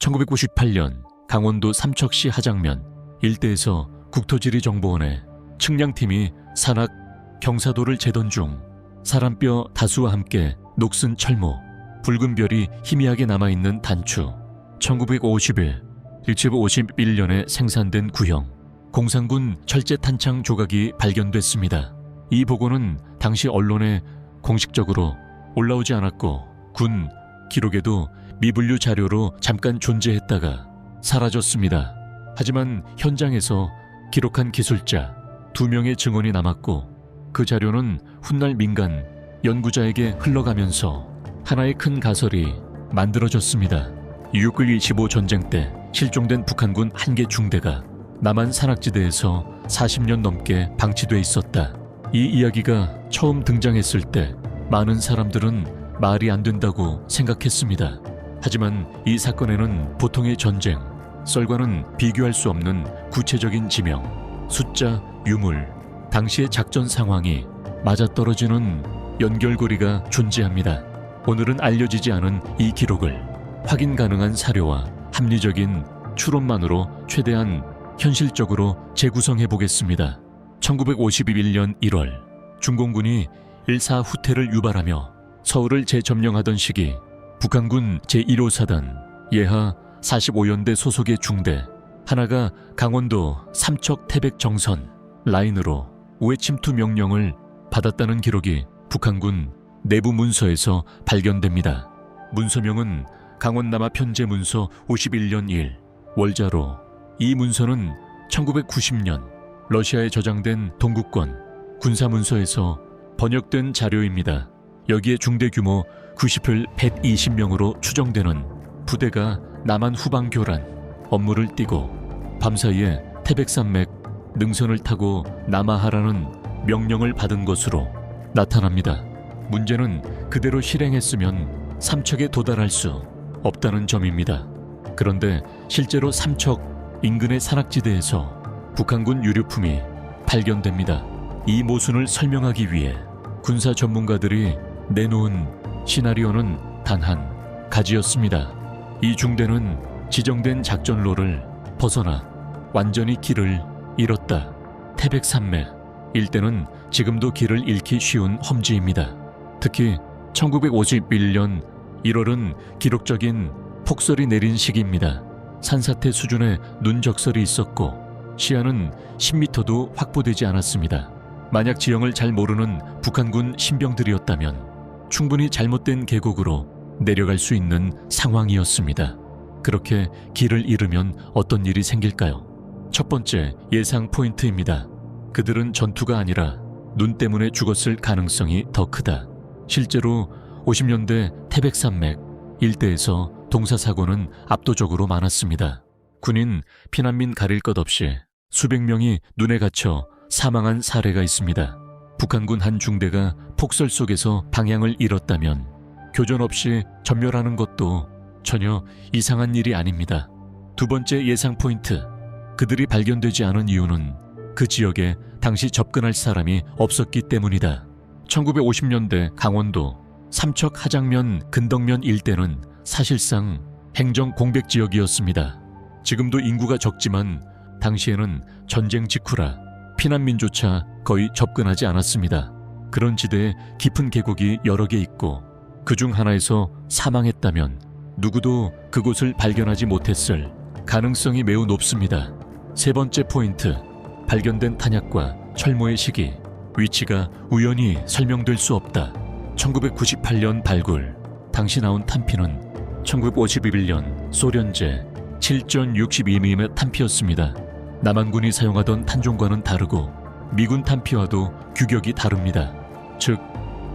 1998년 강원도 삼척시 하장면 일대에서 국토지리정보원의 측량팀이 산악 경사도를 재던 중 사람뼈 다수와 함께 녹슨 철모, 붉은 별이 희미하게 남아있는 단추, 1951년에 생산된 구형 공산군 철제 탄창 조각이 발견됐습니다. 이 보고는 당시 언론에 공식적으로 올라오지 않았고 군 기록에도 미분류 자료로 잠깐 존재했다가 사라졌습니다. 하지만 현장에서 기록한 기술자 2명의 증언이 남았고 그 자료는 훗날 민간 연구자에게 흘러가면서 하나의 큰 가설이 만들어졌습니다. 6.25 전쟁 때 실종된 북한군 한 개 중대가 남한 산악지대에서 40년 넘게 방치돼 있었다. 이 이야기가 처음 등장했을 때 많은 사람들은 말이 안 된다고 생각했습니다. 하지만 이 사건에는 보통의 전쟁, 썰과는 비교할 수 없는 구체적인 지명, 숫자, 유물, 당시의 작전 상황이 맞아떨어지는 연결고리가 존재합니다. 오늘은 알려지지 않은 이 기록을 확인 가능한 사료와 합리적인 추론만으로 최대한 현실적으로 재구성해 보겠습니다. 1951년 1월 중공군이 1사 후퇴를 유발하며 서울을 재점령하던 시기 북한군 제1호사단 예하 45연대 소속의 중대 하나가 강원도 삼척 태백 정선 라인으로 우회 침투 명령을 받았다는 기록이 북한군 내부 문서에서 발견됩니다. 문서명은 강원남하 편제 문서 51년 1 월자로 이 문서는 1990년 러시아에 저장된 동구권 군사문서에서 번역된 자료입니다. 여기에 중대 규모 90혈 120명으로 추정되는 부대가 남한 후방 교란 업무를 띠고 밤사이에 태백산맥 능선을 타고 남하하라는 명령을 받은 것으로 나타납니다. 문제는 그대로 실행했으면 삼척에 도달할 수 없다는 점입니다. 그런데 실제로 삼척 인근의 산악지대에서 북한군 유류품이 발견됩니다. 이 모순을 설명하기 위해 군사 전문가들이 내놓은 시나리오는 단 한 가지였습니다. 이 중대는 지정된 작전로를 벗어나 완전히 길을 잃었다. 태백산맥 일대는 지금도 길을 잃기 쉬운 험지입니다. 특히 1951년 1월은 기록적인 폭설이 내린 시기입니다. 산사태 수준의 눈적설이 있었고 시야는 10m도 확보되지 않았습니다. 만약 지형을 잘 모르는 북한군 신병들이었다면 충분히 잘못된 계곡으로 내려갈 수 있는 상황이었습니다. 그렇게 길을 잃으면 어떤 일이 생길까요? 첫 번째 예상 포인트입니다. 그들은 전투가 아니라 눈 때문에 죽었을 가능성이 더 크다. 실제로 50년대 태백산맥 일대에서 동사사고는 압도적으로 많았습니다. 군인, 피난민 가릴 것 없이 수백 명이 눈에 갇혀 사망한 사례가 있습니다. 북한군 한 중대가 폭설 속에서 방향을 잃었다면 교전 없이 전멸하는 것도 전혀 이상한 일이 아닙니다. 두 번째 예상 포인트, 그들이 발견되지 않은 이유는 그 지역에 당시 접근할 사람이 없었기 때문이다. 1950년대 강원도 삼척 하장면 근덕면 일대는 사실상 행정 공백 지역이었습니다. 지금도 인구가 적지만 당시에는 전쟁 직후라 피난민조차 거의 접근하지 않았습니다. 그런 지대에 깊은 계곡이 여러 개 있고 그중 하나에서 사망했다면 누구도 그곳을 발견하지 못했을 가능성이 매우 높습니다. 세 번째 포인트, 발견된 탄약과 철모의 시기, 위치가 우연히 설명될 수 없다. 1998년 발굴, 당시 나온 탄피는 1951년 소련제 7.62mm 탄피였습니다. 남한군이 사용하던 탄종과는 다르고 미군 탄피와도 규격이 다릅니다. 즉,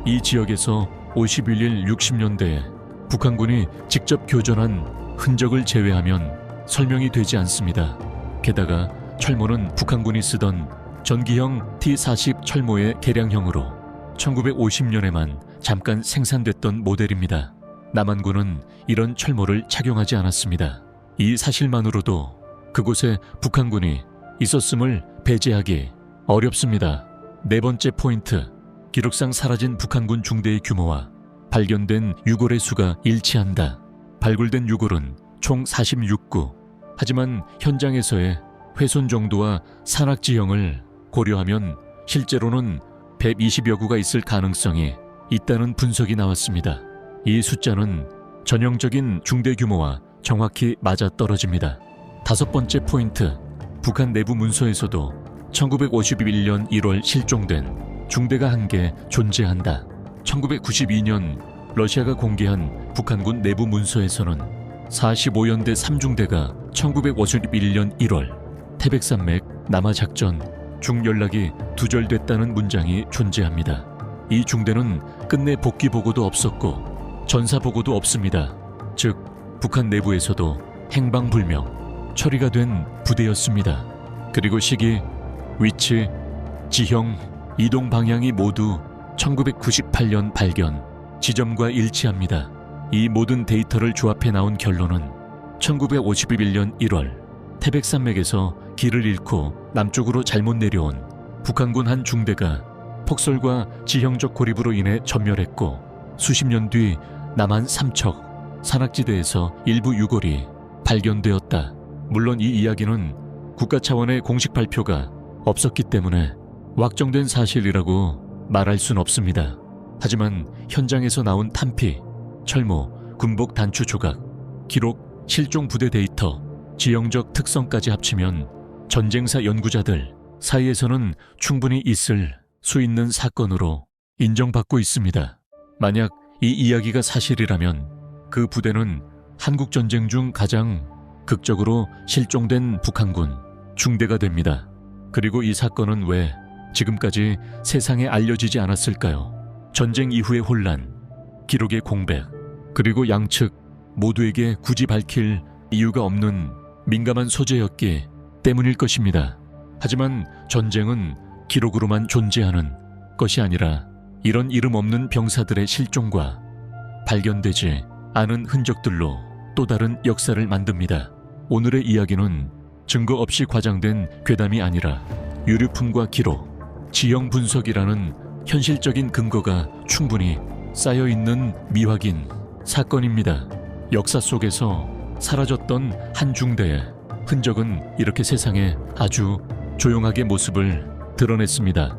이 지역에서 51일 60년대에 북한군이 직접 교전한 흔적을 제외하면 설명이 되지 않습니다. 게다가 철모는 북한군이 쓰던 전기형 T-40 철모의 개량형으로 1950년에만 잠깐 생산됐던 모델입니다. 남한군은 이런 철모를 착용하지 않았습니다. 이 사실만으로도 그곳에 북한군이 있었음을 배제하기 어렵습니다. 네 번째 포인트, 기록상 사라진 북한군 중대의 규모와 발견된 유골의 수가 일치한다. 발굴된 유골은 총 46구. 하지만 현장에서의 훼손 정도와 산악 지형을 고려하면 실제로는 120여 구가 있을 가능성이 있다는 분석이 나왔습니다. 이 숫자는 전형적인 중대 규모와 정확히 맞아떨어집니다. 다섯 번째 포인트, 북한 내부 문서에서도 1951년 1월 실종된 중대가 한 개 존재한다. 1992년 러시아가 공개한 북한군 내부 문서에서는 45연대 3중대가 1951년 1월 태백산맥 남하작전 중 연락이 두절됐다는 문장이 존재합니다. 이 중대는 끝내 복귀 보고도 없었고 전사 보고도 없습니다. 즉 북한 내부에서도 행방불명 처리가 된 부대였습니다. 그리고 시기, 위치, 지형, 이동 방향이 모두 1998년 발견 지점과 일치합니다. 이 모든 데이터를 조합해 나온 결론은 1951년 1월 태백산맥에서 길을 잃고 남쪽으로 잘못 내려온 북한군 한 중대가 폭설과 지형적 고립으로 인해 전멸했고 수십 년 뒤 남한 삼척 산악지대에서 일부 유골이 발견되었다. 물론 이 이야기는 국가 차원의 공식 발표가 없었기 때문에 확정된 사실이라고 말할 순 없습니다. 하지만 현장에서 나온 탄피, 철모, 군복 단추 조각, 기록, 실종 부대 데이터, 지형적 특성까지 합치면 전쟁사 연구자들 사이에서는 충분히 있을 수 있는 사건으로 인정받고 있습니다. 만약 이 이야기가 사실이라면 그 부대는 한국전쟁 중 가장 극적으로 실종된 북한군 중대가 됩니다. 그리고 이 사건은 왜 지금까지 세상에 알려지지 않았을까요? 전쟁 이후의 혼란, 기록의 공백, 그리고 양측 모두에게 굳이 밝힐 이유가 없는 민감한 소재였기 때문일 것입니다. 하지만 전쟁은 기록으로만 존재하는 것이 아니라 이런 이름 없는 병사들의 실종과 발견되지 않은 흔적들로 또 다른 역사를 만듭니다. 오늘의 이야기는 증거 없이 과장된 괴담이 아니라 유류품과 기록, 지형 분석이라는 현실적인 근거가 충분히 쌓여있는 미확인 사건입니다. 역사 속에서 사라졌던 한 중대의 흔적은 이렇게 세상에 아주 조용하게 모습을 드러냈습니다.